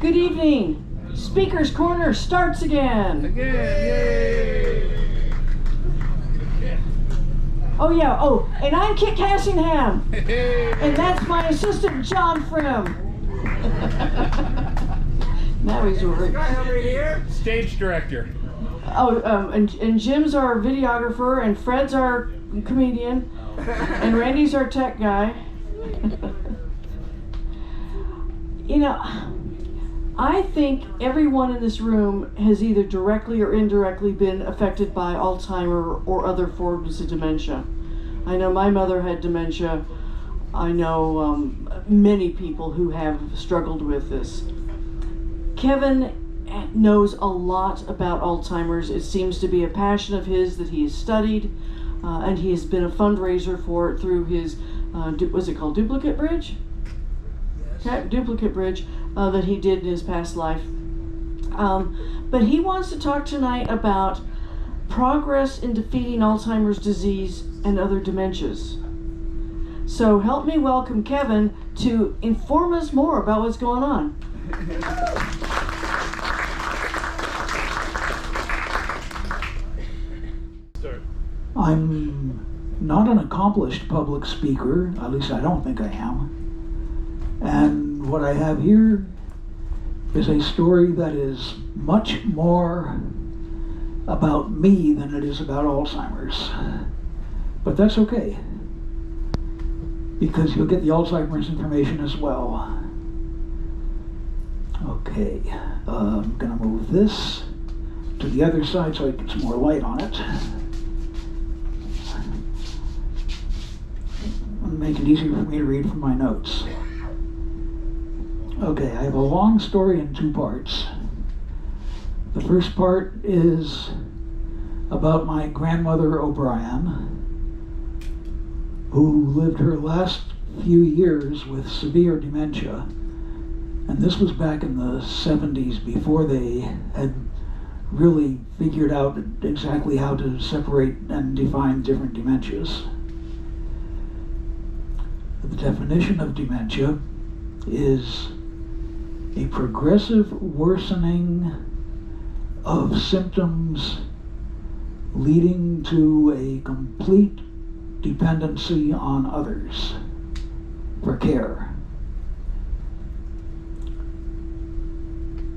Good evening. Speaker's Corner starts again. Yay! Oh yeah, and I'm Kit Cassingham. And that's my assistant, John Frim. Now he's worried. Stage director. And Jim's our videographer, and Fred's our comedian, and Randy's our tech guy. You know, I think everyone in this room has either directly or indirectly been affected by Alzheimer or other forms of dementia. I know my mother had dementia. I know many people who have struggled with this. Kevin knows a lot about Alzheimer's. It seems to be a passion of his that he has studied, and he has been a fundraiser for it through his, was it called Duplicate Bridge? Yes. Duplicate Bridge that he did in his past life. But he wants to talk tonight about progress in defeating Alzheimer's disease and other dementias. So help me welcome Kevin to inform us more about what's going on. I'm not an accomplished public speaker, at least I don't think I am. And what I have here is a story that is much more about me than it is about Alzheimer's. But that's okay, because you'll get the Alzheimer's information as well. Okay, I'm gonna move this to the other side so it gets more light on it. And make it easier for me to read from my notes. Okay, I have a long story in two parts. The first part is about my grandmother O'Brien, who lived her last few years with severe dementia. And this was back in the 70s, before they had really figured out exactly how to separate and define different dementias. The definition of dementia is a progressive worsening of symptoms leading to a complete dependency on others for care.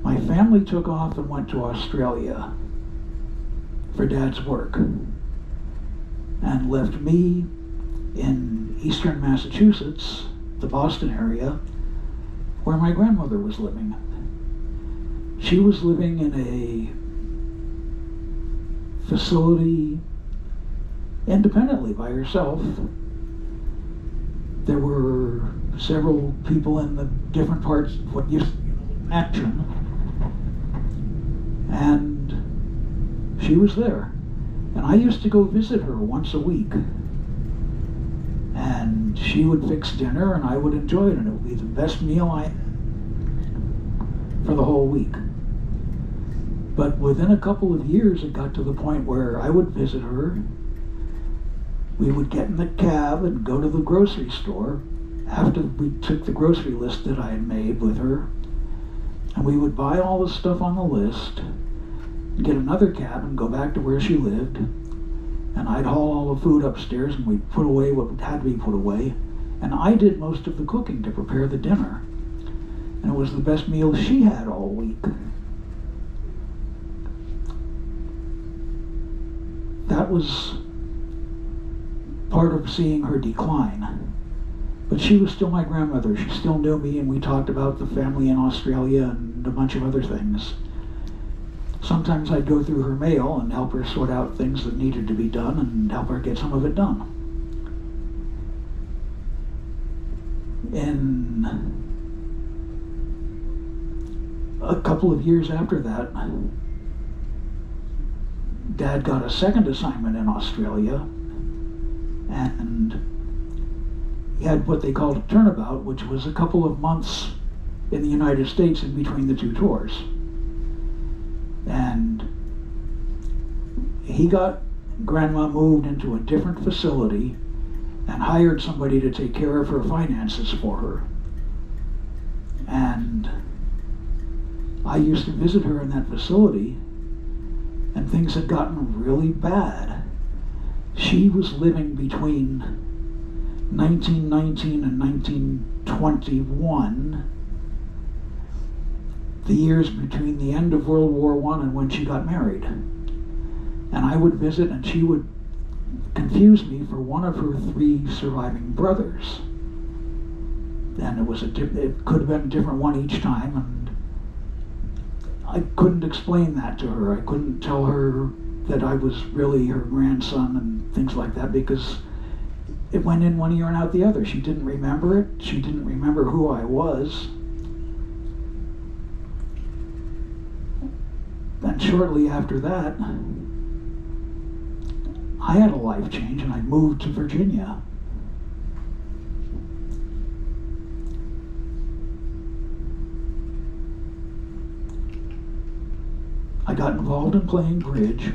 My family took off and went to Australia for Dad's work and left me in eastern Massachusetts, the Boston area, where my grandmother was living. She was living in a facility independently by herself. There were several people in the different parts of what used to be an mansion, and she was there. And I used to go visit her once a week. And she would fix dinner and I would enjoy it, and it would be the best meal I had for the whole week. But within a couple of years, it got to the point where I would visit her. We would get in the cab and go to the grocery store after we took the grocery list that I had made with her. And we would buy all the stuff on the list, get another cab and go back to where she lived. And I'd haul all the food upstairs and we'd put away what had to be put away. And I did most of the cooking to prepare the dinner. And it was the best meal she had all week. That was part of seeing her decline. But she was still my grandmother. She still knew me, and we talked about the family in Australia and a bunch of other things. Sometimes I'd go through her mail and help her sort out things that needed to be done and help her get some of it done. In a couple of years after that, Dad got a second assignment in Australia, and he had what they called a turnabout, which was a couple of months in the United States in between the two tours. And he got Grandma moved into a different facility and hired somebody to take care of her finances for her. And I used to visit her in that facility, and things had gotten really bad. She was living between 1919 and 1921, the years between the end of World War I and when she got married. And I would visit, and she would confuse me for one of her 3 surviving brothers. And it could have been a different one each time, and I couldn't explain that to her. I couldn't tell her that I was really her grandson and things like that, because it went in one ear and out the other. She didn't remember it. She didn't remember who I was. And shortly after that, I had a life change, and I moved to Virginia. I got involved in playing bridge,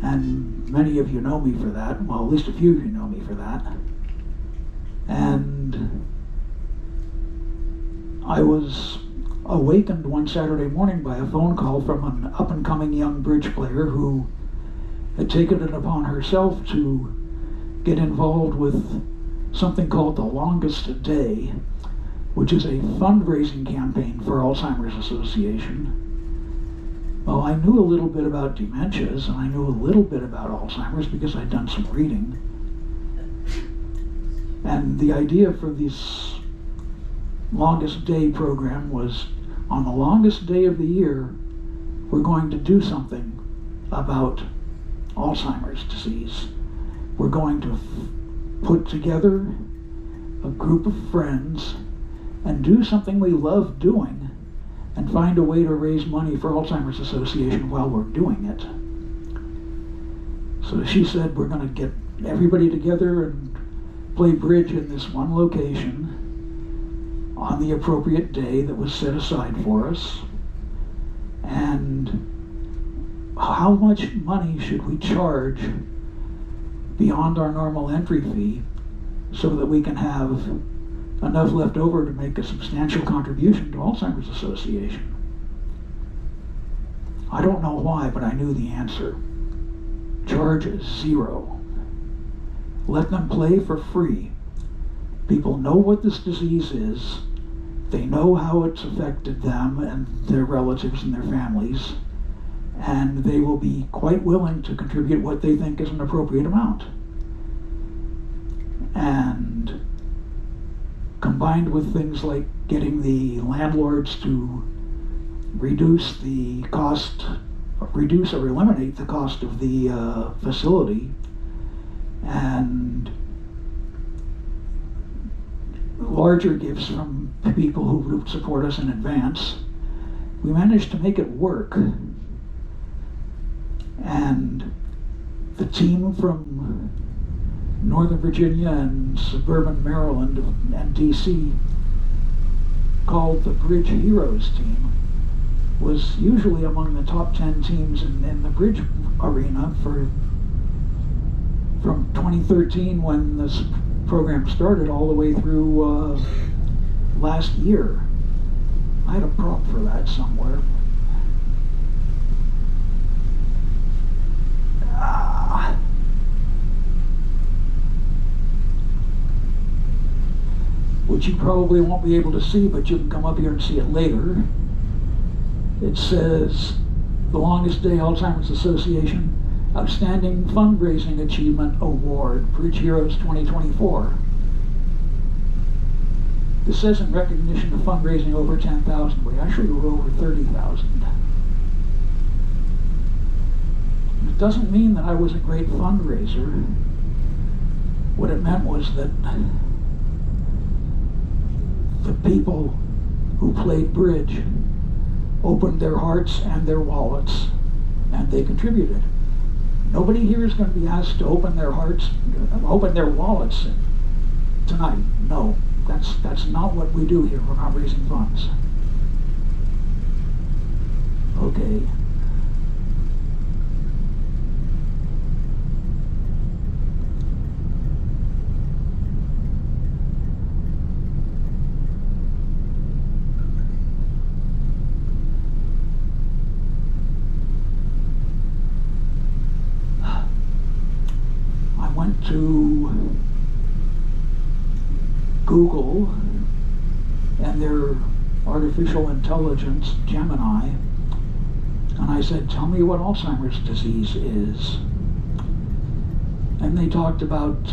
and many of you know me for that. Well, at least a few of you know me for that. And I was awakened one Saturday morning by a phone call from an up-and-coming young bridge player who had taken it upon herself to get involved with something called the Longest Day, which is a fundraising campaign for Alzheimer's Association. Well, I knew a little bit about dementias, and I knew a little bit about Alzheimer's because I'd done some reading. And the idea for this Longest Day program was, on the longest day of the year, we're going to do something about Alzheimer's disease. We're going to put together a group of friends and do something we love doing, and find a way to raise money for Alzheimer's Association while we're doing it. So she said, we're going to get everybody together and play bridge in this one location on the appropriate day that was set aside for us. And how much money should we charge beyond our normal entry fee so that we can have enough left over to make a substantial contribution to Alzheimer's Association? I don't know why, but I knew the answer. Charge $0. Let them play for free. People know what this disease is. They know how it's affected them and their relatives and their families, and they will be quite willing to contribute what they think is an appropriate amount. And combined with things like getting the landlords to reduce or eliminate the cost of the facility, and larger gifts from people who would support us in advance, we managed to make it work. And the team from Northern Virginia and suburban Maryland and DC, called the Bridge Heroes team, was usually among the top 10 teams in the bridge arena from 2013, when this program started, all the way through last year. I had a prop for that somewhere. Which you probably won't be able to see, but you can come up here and see it later. It says, the Longest Day Alzheimer's Association Outstanding Fundraising Achievement Award, Bridge Heroes 2024. This says in recognition of fundraising over 10,000. We actually were over 30,000. It doesn't mean that I was a great fundraiser. What it meant was that the people who played bridge opened their hearts and their wallets, and they contributed. Nobody here is going to be asked to open their hearts, open their wallets tonight. No, that's not what we do here. We're not raising funds. Okay. to Google and their artificial intelligence, Gemini, and I said, tell me what Alzheimer's disease is. And they talked about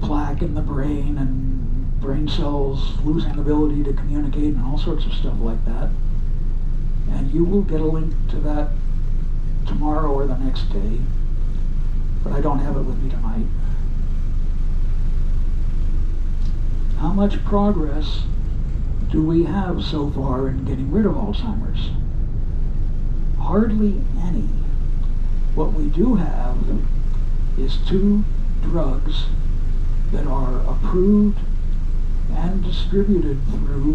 plaque in the brain and brain cells losing ability to communicate and all sorts of stuff like that. And you will get a link to that tomorrow or the next day, but I don't have it with me tonight. How much progress do we have so far in getting rid of Alzheimer's? Hardly any. What we do have is 2 drugs that are approved and distributed through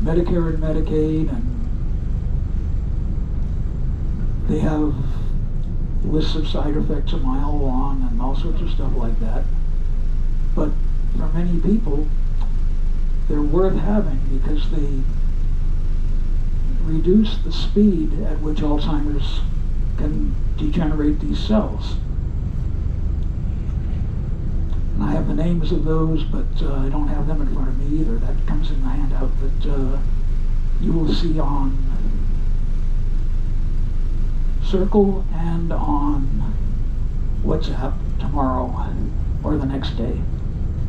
Medicare and Medicaid, and they have lists of side effects a mile long and all sorts of stuff like that. But for many people, they're worth having because they reduce the speed at which Alzheimer's can degenerate these cells. And I have the names of those, but I don't have them in front of me either. That comes in the handout that you will see on Circle and on WhatsApp tomorrow or the next day,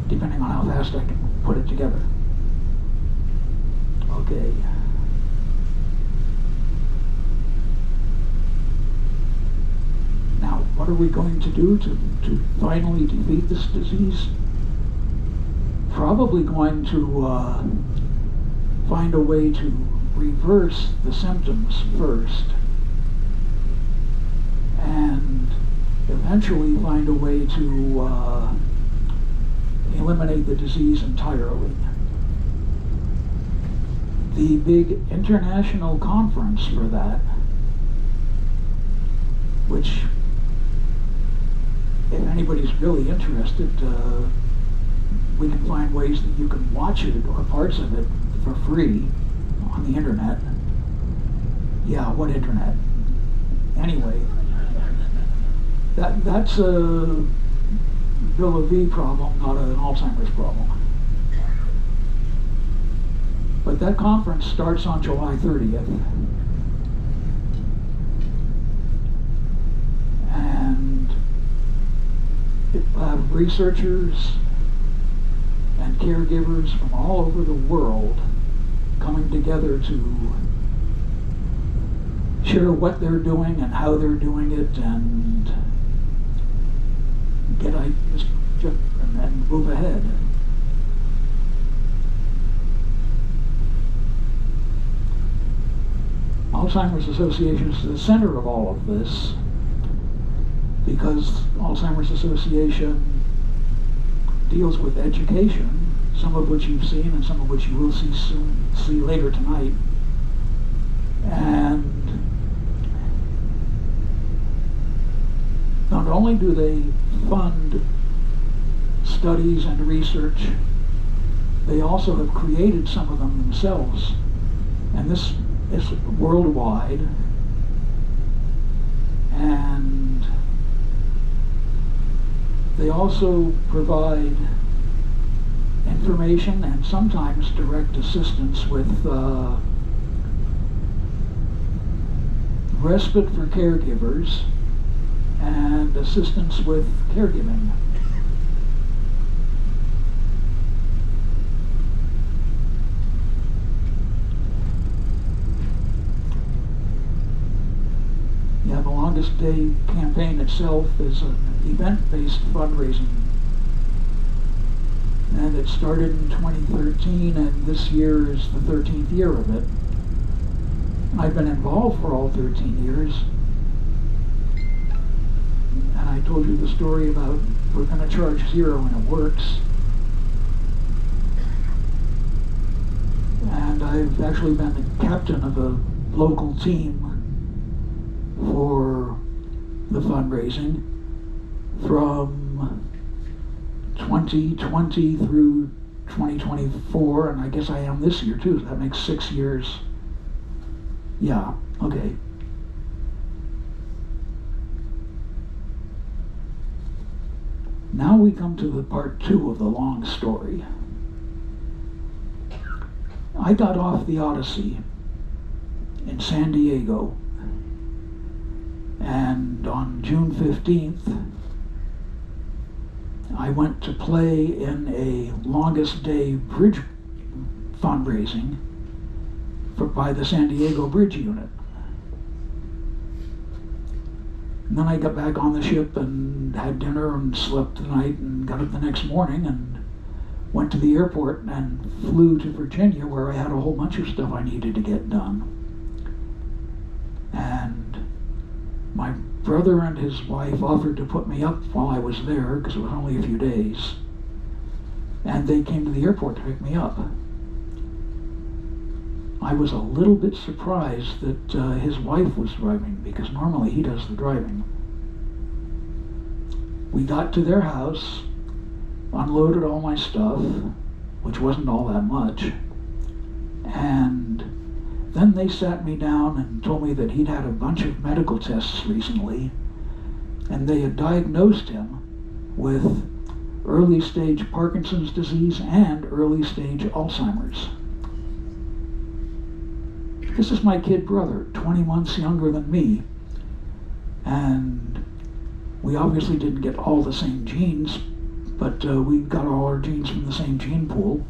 depending on how fast I can put it together. Okay. Now, what are we going to do to finally defeat this disease? Probably going to find a way to reverse the symptoms first, and eventually find a way to eliminate the disease entirely. The big international conference for that, which, if anybody's really interested, we can find ways that you can watch it or parts of it for free on the internet. Yeah, what internet? Anyway, that's a Bill of V problem, not an Alzheimer's problem. But that conference starts on July 30th. And it will have researchers and caregivers from all over the world coming together to share what they're doing and how they're doing it, and get ideas and move ahead. Alzheimer's Association is the center of all of this, because Alzheimer's Association deals with education, some of which you've seen and some of which you will see later tonight. And not only do they fund studies and research, they also have created some of them themselves. And this is worldwide. And they also provide information and sometimes direct assistance with respite for caregivers and assistance with caregiving. Yeah, the Longest Day campaign itself is an event-based fundraising, and it started in 2013, and this year is the 13th year of it. I've been involved for all 13 years, and I told you the story about we're going to charge $0 and it works. And I've actually been the captain of a local team for the fundraising from 2020 through 2024, and I guess I am this year too, so that makes 6 years. Yeah, okay. Now we come to the part 2 of the long story. I got off the Odyssey in San Diego, and on June 15th, I went to play in a longest day bridge fundraising by the San Diego Bridge Unit. And then I got back on the ship and had dinner and slept the night and got up the next morning and went to the airport and flew to Virginia, where I had a whole bunch of stuff I needed to get done. And my brother and his wife offered to put me up while I was there, because it was only a few days. And they came to the airport to pick me up. I was a little bit surprised that his wife was driving, because normally he does the driving. We got to their house, unloaded all my stuff, which wasn't all that much, and then they sat me down and told me that he'd had a bunch of medical tests recently, and they had diagnosed him with early stage Parkinson's disease and early stage Alzheimer's. This is my kid brother, 20 months younger than me, and we obviously didn't get all the same genes, but we got all our genes from the same gene pool.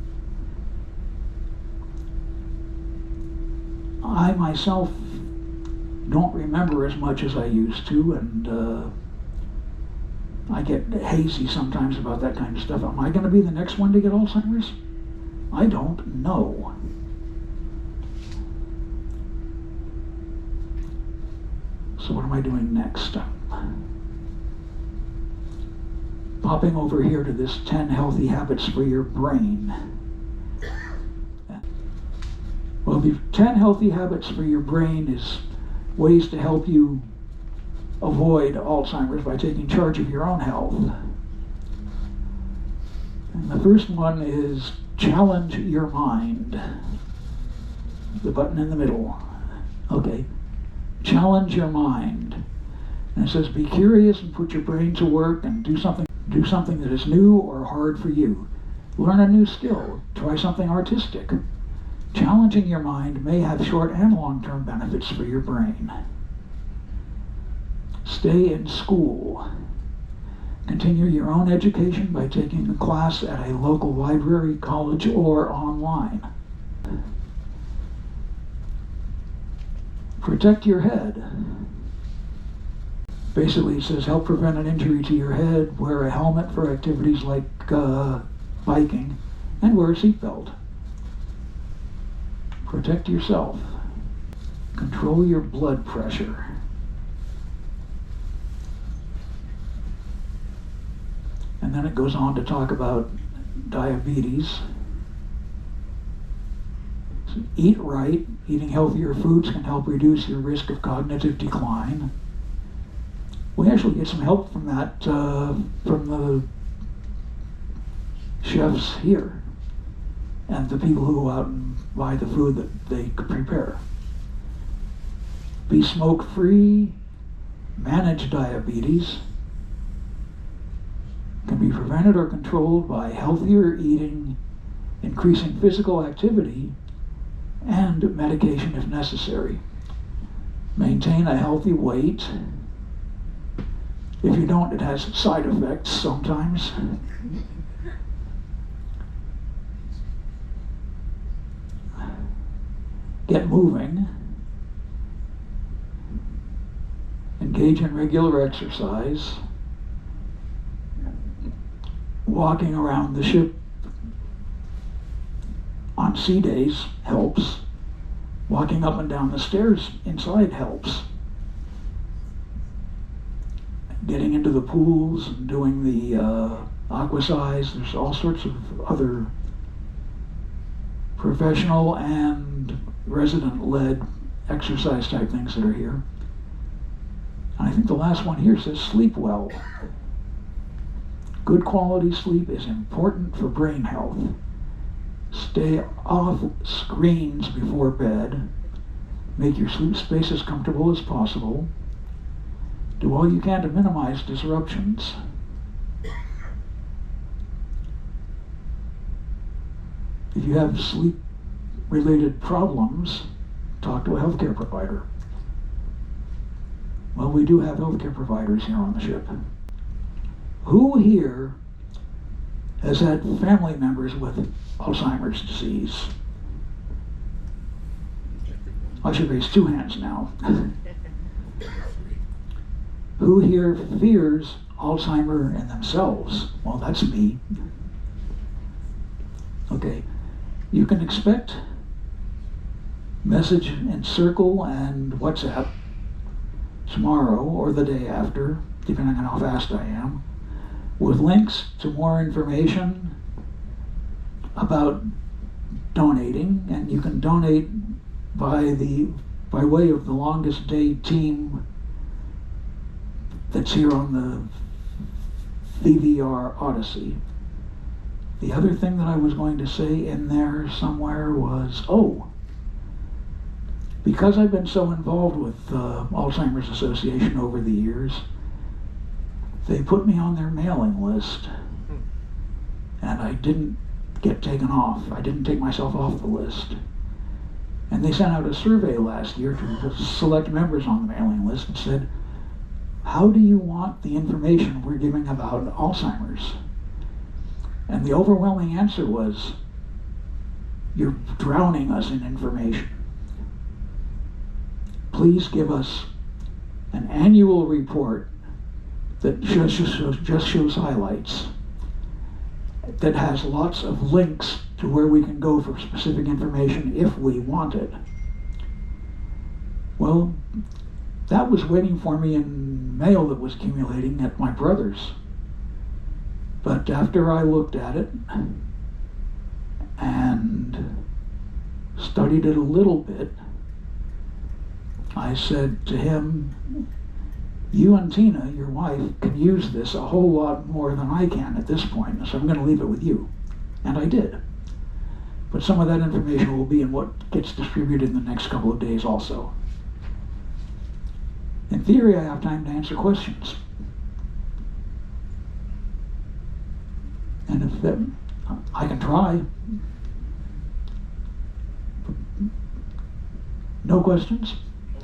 I myself don't remember as much as I used to, and I get hazy sometimes about that kind of stuff. Am I going to be the next one to get Alzheimer's? I don't know. So what am I doing next? Popping over here to this 10 healthy habits for your brain. Well, the 10 healthy habits for your brain is ways to help you avoid Alzheimer's by taking charge of your own health. And the first one is challenge your mind. The button in the middle. Okay. Challenge your mind. And it says be curious and put your brain to work and do something that is new or hard for you. Learn a new skill. Try something artistic. Challenging your mind may have short and long-term benefits for your brain. Stay in school. Continue your own education by taking a class at a local library, college, or online. Protect your head. Basically, it says help prevent an injury to your head, wear a helmet for activities like biking, and wear a seatbelt. Protect yourself. Control your blood pressure. And then it goes on to talk about diabetes. So eat right. Eating healthier foods can help reduce your risk of cognitive decline. We actually get some help from that from the chefs here and the people who go out and buy the food that they prepare. Be smoke-free. Manage diabetes. Can be prevented or controlled by healthier eating, increasing physical activity, and medication if necessary. Maintain a healthy weight. If you don't, it has side effects sometimes. Get moving. Engage in regular exercise. Walking around the ship on sea days helps. Walking up and down the stairs inside helps. Getting into the pools and doing the aquasize. There's all sorts of other professional and resident-led exercise type things that are here. And I think the last one here says sleep well. Good quality sleep is important for brain health. Stay off screens before bed. Make your sleep space as comfortable as possible. Do all you can to minimize disruptions. If you have sleep-related problems, talk to a healthcare provider. Well, we do have healthcare providers here on the ship. Who here has had family members with Alzheimer's disease? I should raise 2 hands now. Who here fears Alzheimer in themselves? Well, that's me. Okay, you can expect message in Circle and WhatsApp tomorrow or the day after, depending on how fast I am, with links to more information about donating, and you can donate by way of the Longest Day team that's here on the VVR Odyssey. The other thing that I was going to say in there somewhere was, because I've been so involved with Alzheimer's Association over the years, they put me on their mailing list, and I didn't get taken off. I didn't take myself off the list. And they sent out a survey last year to select members on the mailing list and said, how do you want the information we're giving about Alzheimer's? And the overwhelming answer was, you're drowning us in information. Please give us an annual report that just shows highlights, that has lots of links to where we can go for specific information if we want it. Well, that was waiting for me in mail that was accumulating at my brother's. But after I looked at it and studied it a little bit, I said to him, you and Tina, your wife, can use this a whole lot more than I can at this point, so I'm going to leave it with you. And I did. But some of that information will be in what gets distributed in the next couple of days also. In theory, I have time to answer questions. And if that, I can try. No questions?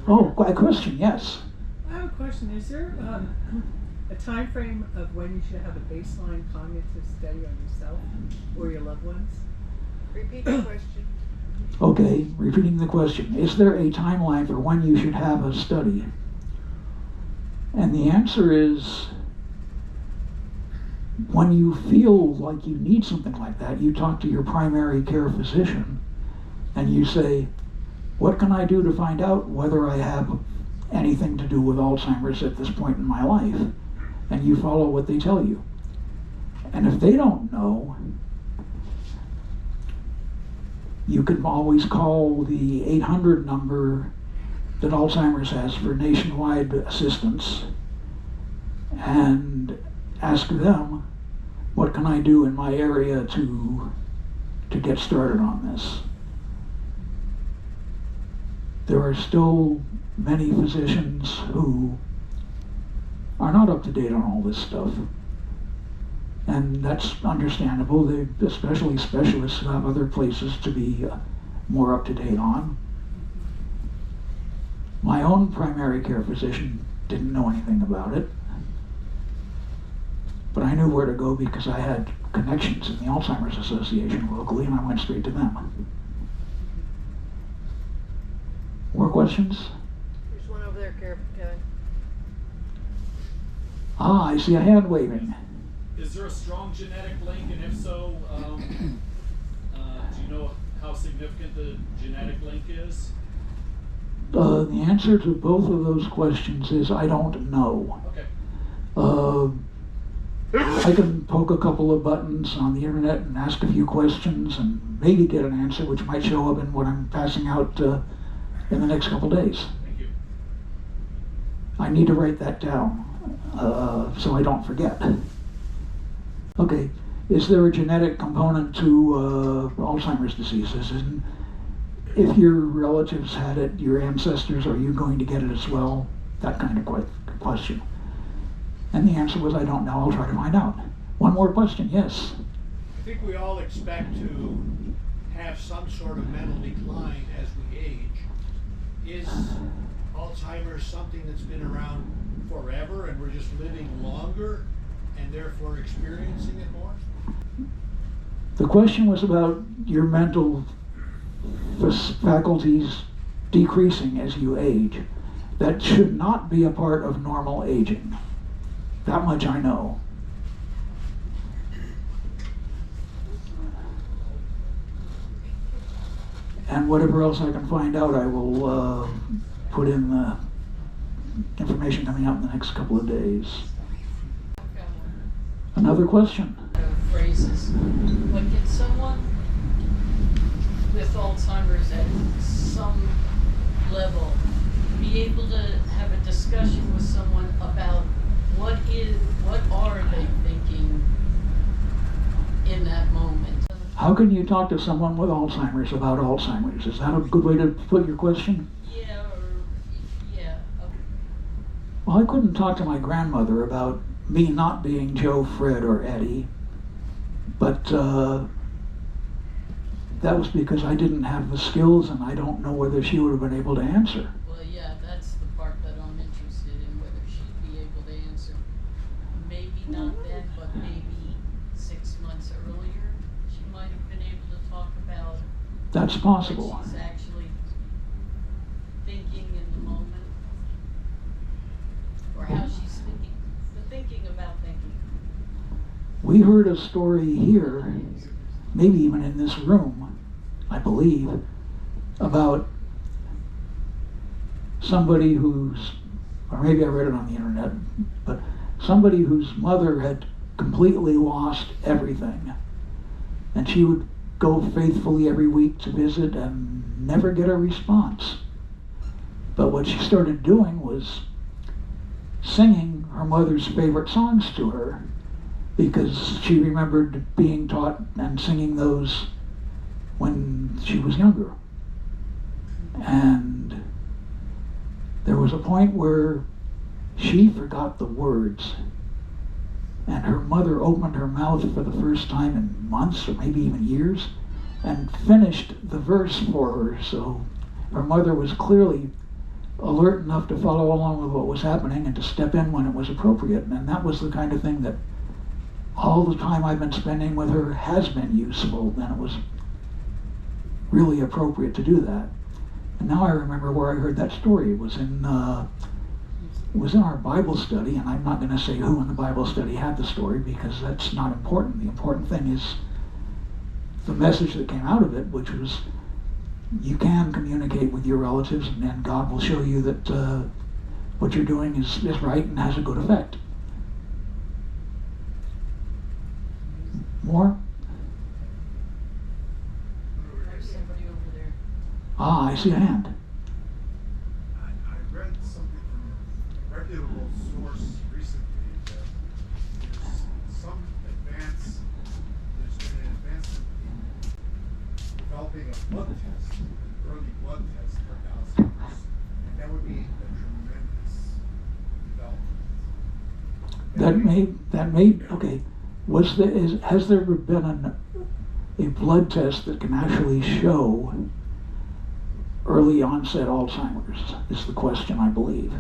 Oh, a question, yes. I have a question. Is there a time frame of when you should have a baseline cognitive study on yourself or your loved ones? Repeat the question. Okay, repeating the question. Is there a timeline for when you should have a study? And the answer is, when you feel like you need something like that, you talk to your primary care physician and you say, what can I do to find out whether I have anything to do with Alzheimer's at this point in my life? And you follow what they tell you. And if they don't know, you can always call the 800 number that Alzheimer's has for nationwide assistance and ask them, what can I do in my area to get started on this? There are still many physicians who are not up to date on all this stuff. And that's understandable. They, especially specialists who have other places to be more up to date on. My own primary care physician didn't know anything about it. But I knew where to go because I had connections in the Alzheimer's Association locally, and I went straight to them. More questions? There's one over there, Kevin. Ah, I see a hand waving. Is there a strong genetic link, and if so, do you know how significant the genetic link is? The answer to both of those questions is I don't know. Okay. I can poke a couple of buttons on the internet and ask a few questions and maybe get an answer which might show up in what I'm passing out in the next couple days. Thank you. I need to write that down so I don't forget. Okay, is there a genetic component to Alzheimer's diseases? And if your relatives had it, your ancestors, are you going to get it as well? That kind of question. And the answer was, I don't know, I'll try to find out. One more question, yes? I think we all expect to have some sort of mental decline as we age. Is Alzheimer's something that's been around forever and we're just living longer and therefore experiencing it more? The question was about your mental faculties decreasing as you age. That should not be a part of normal aging. That much I know. And whatever else I can find out, I will put in the information coming out in the next couple of days. Another question? Phrases. But can someone with Alzheimer's at some level be able to have a discussion with someone about what are they thinking in that moment? How can you talk to someone with Alzheimer's about Alzheimer's? Is that a good way to put your question? Yeah, okay. Well, I couldn't talk to my grandmother about me not being Joe, Fred, or Eddie, but that was because I didn't have the skills and I don't know whether she would have been able to answer. Well, yeah, that's the part that I'm interested in, whether she'd be able to answer. Maybe not then, but maybe 6 months earlier, she might have been able to talk about That's possible. what she's actually thinking in the moment, or how she's thinking, the thinking about thinking. We heard a story here, maybe even in this room, I believe, about somebody who's, or maybe I read it on the internet, but somebody whose mother had completely lost everything. And she would go faithfully every week to visit and never get a response. But what she started doing was singing her mother's favorite songs to her, because she remembered being taught and singing those when she was younger. And there was a point where she forgot the words, and her mother opened her mouth for the first time in months or maybe even years and finished the verse for her. So her mother was clearly alert enough to follow along with what was happening and to step in when it was appropriate. And that was the kind of thing that all the time I've been spending with her has been useful, and it was really appropriate to do that. And now I remember where I heard that story. It was in our Bible study, and I'm not going to say who in the Bible study had the story because that's not important. The important thing is the message that came out of it, which was you can communicate with your relatives, and then God will show you that what you're doing is right and has a good effect. More? There's somebody over there. Ah, I see a hand. I read something from a reputable source recently that there's been an advancement in developing a blood test, an early blood test for Alzheimer's, and that would be a tremendous development. Okay. Has there been a blood test that can actually show early onset Alzheimer's, is the question, I believe.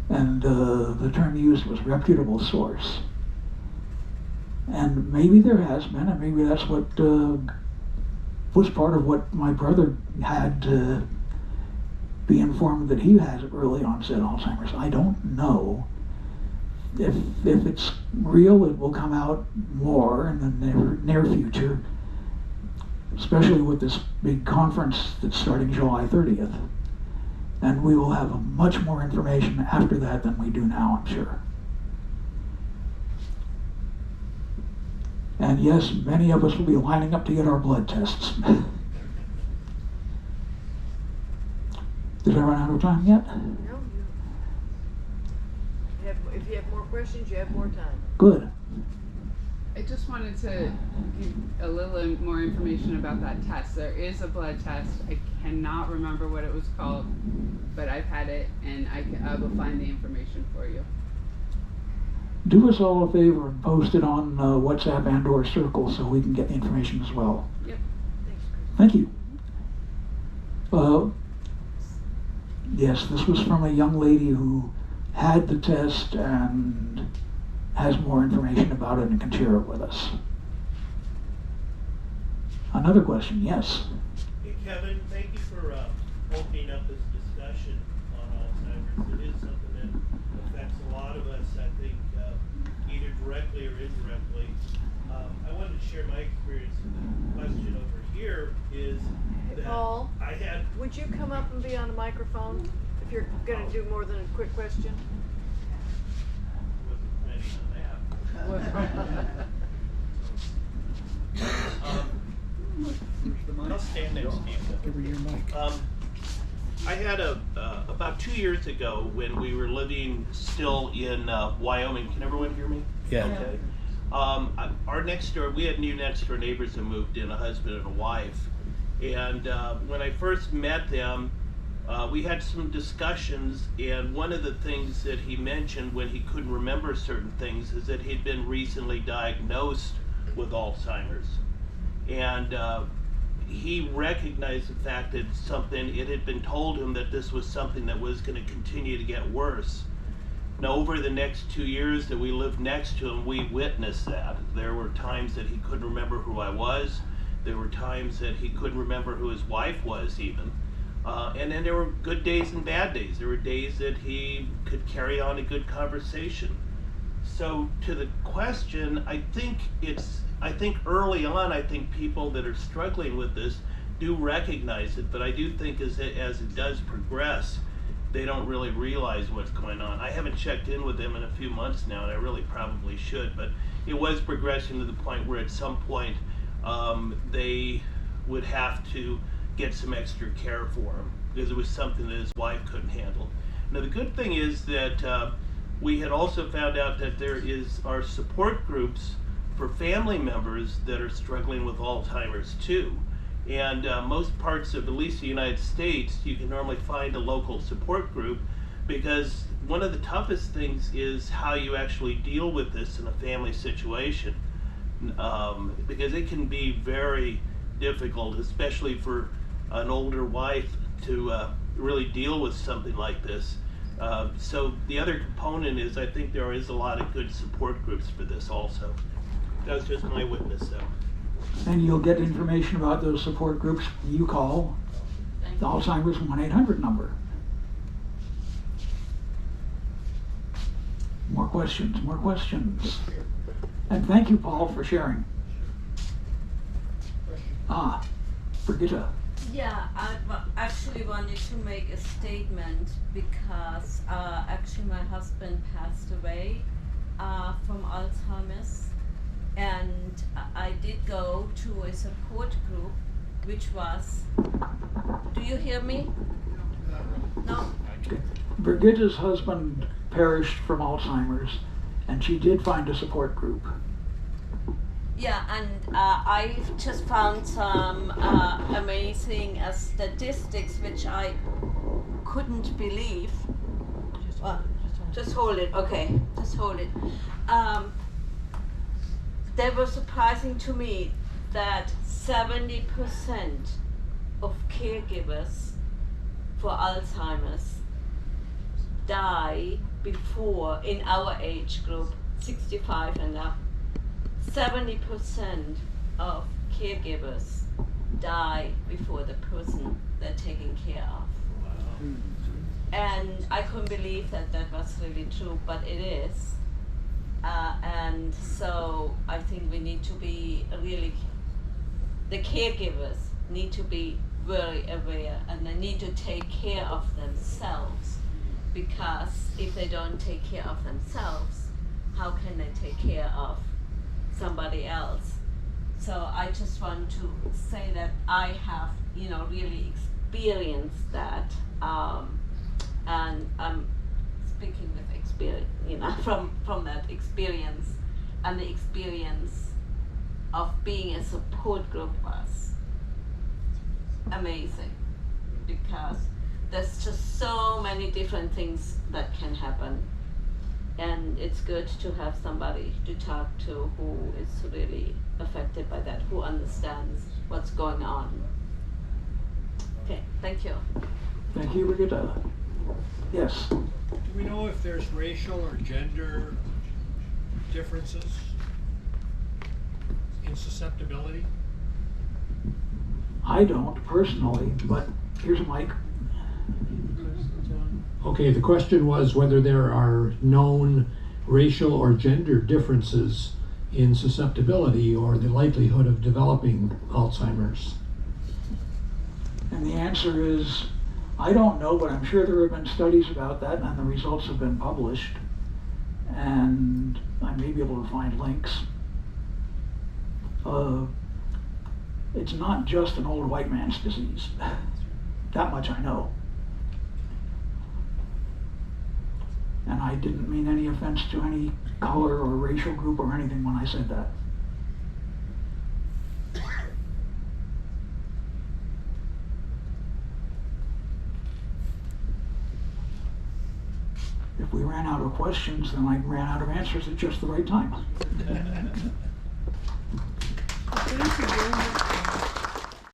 And the term used was reputable source. And maybe there has been, and maybe that's what was part of what my brother had to be informed that he has early onset Alzheimer's. I don't know. If it's real, it will come out more in the near future, especially with this big conference that's starting July 30th. And we will have much more information after that than we do now, I'm sure. And yes, many of us will be lining up to get our blood tests. Did I run out of time yet? No, if you have more questions, you have more time. Good. I just wanted to give a little more information about that test. There is a blood test. I cannot remember what it was called, but I've had it, and I will find the information for you. Do us all a favor and post it on WhatsApp and/or Circle so we can get the information as well. Yep. Thanks, Chris. Thank you. Yes, this was from a young lady who had the test and has more information about it and can share it with us. Another question, yes. Hey Kevin, thank you for opening up this discussion on Alzheimer's. It is something that affects a lot of us, I think, either directly or indirectly. I wanted to share my experience. The question over here is that Paul? I had. Would you come up and be on the microphone if you're going to do more than a quick question? Wasn't planning on that. I'll stand next to you. Give her your mic. I had about 2 years ago when we were living still in Wyoming. Can everyone hear me? Yeah. Okay. Our next door, we had new next door neighbors that moved in, a husband and a wife. And when I first met them, we had some discussions, and one of the things that he mentioned when he couldn't remember certain things is that he'd been recently diagnosed with Alzheimer's. And he recognized the fact that it had been told him that this was something that was going to continue to get worse. Now, over the next 2 years that we lived next to him, we witnessed that. There were times that he couldn't remember who I was. There were times that he couldn't remember who his wife was even. And then there were good days and bad days. There were days that he could carry on a good conversation. So to the question, I think early on, I think people that are struggling with this do recognize it, but I do think as it does progress, they don't really realize what's going on. I haven't checked in with them in a few months now, and I really probably should, but it was progressing to the point where at some point they would have to get some extra care for him because it was something that his wife couldn't handle. Now the good thing is that we had also found out that there are support groups for family members that are struggling with Alzheimer's too. And most parts of at least the United States, you can normally find a local support group, because one of the toughest things is how you actually deal with this in a family situation. Because it can be very difficult, especially for an older wife to really deal with something like this. So the other component is I think there is a lot of good support groups for this also. That was just my witness though. And you'll get information about those support groups. You call the Alzheimer's 1-800 number. More questions, more questions. And thank you, Paul, for sharing. Brigitte. Yeah, I actually wanted to make a statement because actually my husband passed away from Alzheimer's, and I did go to a support group which was, do you hear me? No? Brigitte's husband perished from Alzheimer's, and she did find a support group. Yeah, and I just found some amazing statistics which I couldn't believe. Just hold it, okay, just hold it. They were surprising to me that 70% of caregivers for Alzheimer's die before, in our age group, 65 and up. 70% of caregivers die before the person they're taking care of. Wow. And I couldn't believe that that was really true, but it is. And so I think we need to be really, the caregivers need to be very aware, and they need to take care of themselves, because if they don't take care of themselves, how can they take care of somebody else? So I just want to say that I have, really experienced that, and I'm speaking with experience, from that experience, and the experience of being a support group was amazing, because there's just so many different things that can happen. And it's good to have somebody to talk to who is really affected by that, who understands what's going on. Okay, thank you. Thank you, Brigitte. Yes. Do we know if there's racial or gender differences in susceptibility? I don't personally, but here's Mike. Okay, the question was whether there are known racial or gender differences in susceptibility or the likelihood of developing Alzheimer's. And the answer is, I don't know, but I'm sure there have been studies about that, and the results have been published. And I may be able to find links. It's not just an old white man's disease. That much I know. And I didn't mean any offense to any color or racial group or anything when I said that. If we ran out of questions, then I ran out of answers at just the right time. Thank you very much.